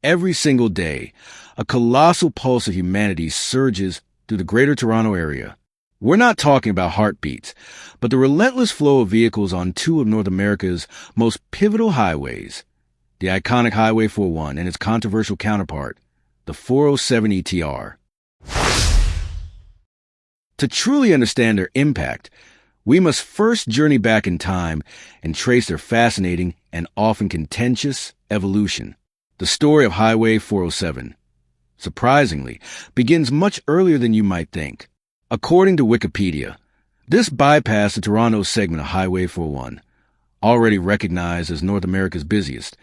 Every single day, a colossal pulse of humanity surges through the Greater Toronto Area. We're not talking about heartbeats, but the relentless flow of vehicles on two of North America's most pivotal highways, the iconic Highway 401 and its controversial counterpart, the 407 ETR. To truly understand their impact, we must first journey back in time and trace their fascinating and often contentious evolution. The story of Highway 407, surprisingly, begins much earlier than you might think. According to Wikipedia, this bypassed the Toronto segment of Highway 401, already recognized as North America's busiest,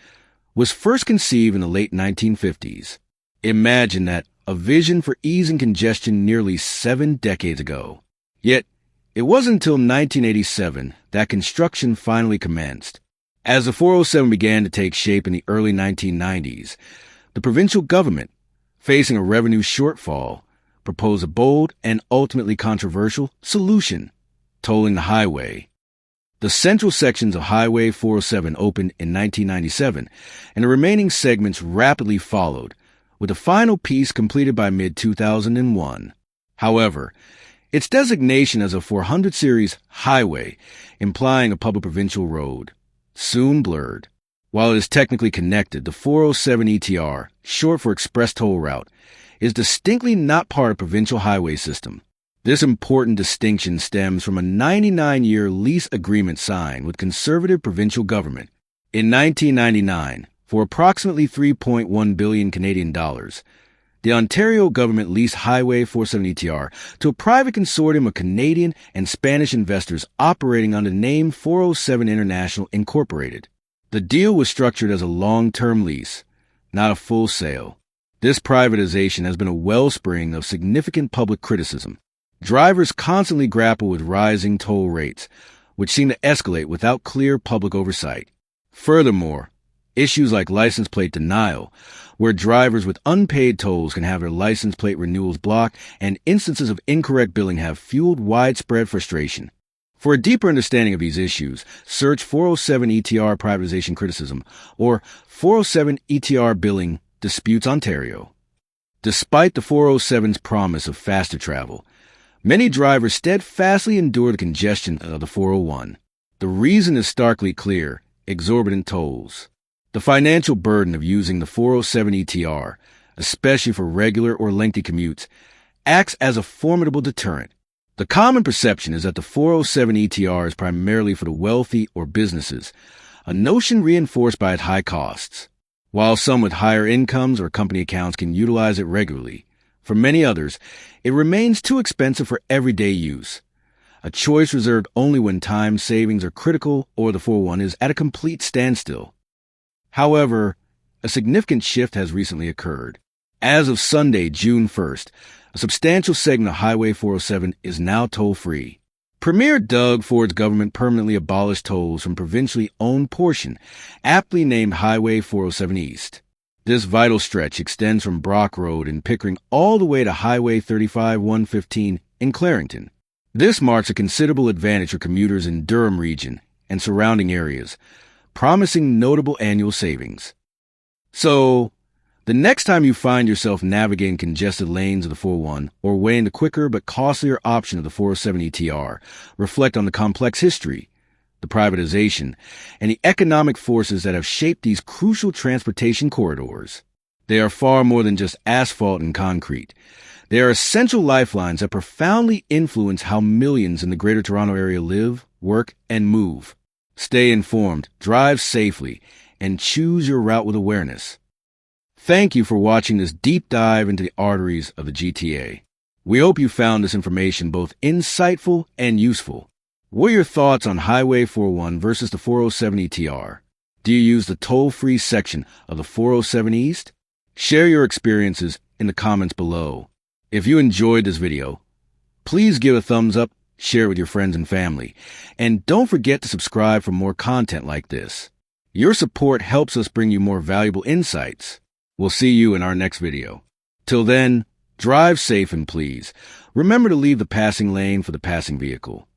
was first conceived in the late 1950s. Imagine that, a vision for easing congestion nearly 7 decades ago. Yet, it wasn't until 1987 that construction finally commenced. As the 407 began to take shape in the early 1990s, the provincial government, facing a revenue shortfall, proposed a bold and ultimately controversial solution, tolling the highway. The central sections of Highway 407 opened in 1997, and the remaining segments rapidly followed, with the final piece completed by mid-2001. However, its designation as a 400 series highway, implying a public provincial road, soon blurred. While it is technically connected, the 407 ETR, short for Express Toll Route, is distinctly not part of provincial highway system. This important distinction stems from a 99-year lease agreement signed with Conservative provincial government. In 1999, for approximately 3.1 billion Canadian dollars, the Ontario government leased Highway 407 ETR to a private consortium of Canadian and Spanish investors operating under the name 407 International Incorporated. The deal was structured as a long-term lease, not a full sale. This privatization has been a wellspring of significant public criticism. Drivers constantly grapple with rising toll rates, which seem to escalate without clear public oversight. Furthermore, issues like license plate denial, where drivers with unpaid tolls can have their license plate renewals blocked, and instances of incorrect billing have fueled widespread frustration. For a deeper understanding of these issues, search 407 ETR privatization criticism or 407 ETR billing disputes Ontario. Despite the 407's promise of faster travel, many drivers steadfastly endure the congestion of the 401. The reason is starkly clear: exorbitant tolls. The financial burden of using the 407 ETR, especially for regular or lengthy commutes, acts as a formidable deterrent. The common perception is that the 407 ETR is primarily for the wealthy or businesses, a notion reinforced by its high costs. While some with higher incomes or company accounts can utilize it regularly, for many others, it remains too expensive for everyday use, a choice reserved only when time savings are critical or the 401 is at a complete standstill. However, a significant shift has recently occurred. As of Sunday, June 1st, a substantial segment of Highway 407 is now toll-free. Premier Doug Ford's government permanently abolished tolls from provincially owned portion, aptly named Highway 407 East. This vital stretch extends from Brock Road in Pickering all the way to Highway 35-115 in Clarington. This marks a considerable advantage for commuters in Durham Region and surrounding areas, promising notable annual savings. So, the next time you find yourself navigating congested lanes of the 401 or weighing the quicker but costlier option of the 407 ETR, reflect on the complex history, the privatization, and the economic forces that have shaped these crucial transportation corridors. They are far more than just asphalt and concrete. They are essential lifelines that profoundly influence how millions in the Greater Toronto Area live, work, and move. Stay informed, drive safely, and choose your route with awareness. Thank you for watching this deep dive into the arteries of the GTA. We hope you found this information both insightful and useful. What are your thoughts on Highway 401 versus the 407 ETR? Do you use the toll-free section of the 407 East? Share your experiences in the comments below. If you enjoyed this video, please give a thumbs up, share it with your friends and family, and don't forget to subscribe for more content like this. Your support helps us bring you more valuable insights. We'll see you in our next video. Till then, drive safe and please, remember to leave the passing lane for the passing vehicle.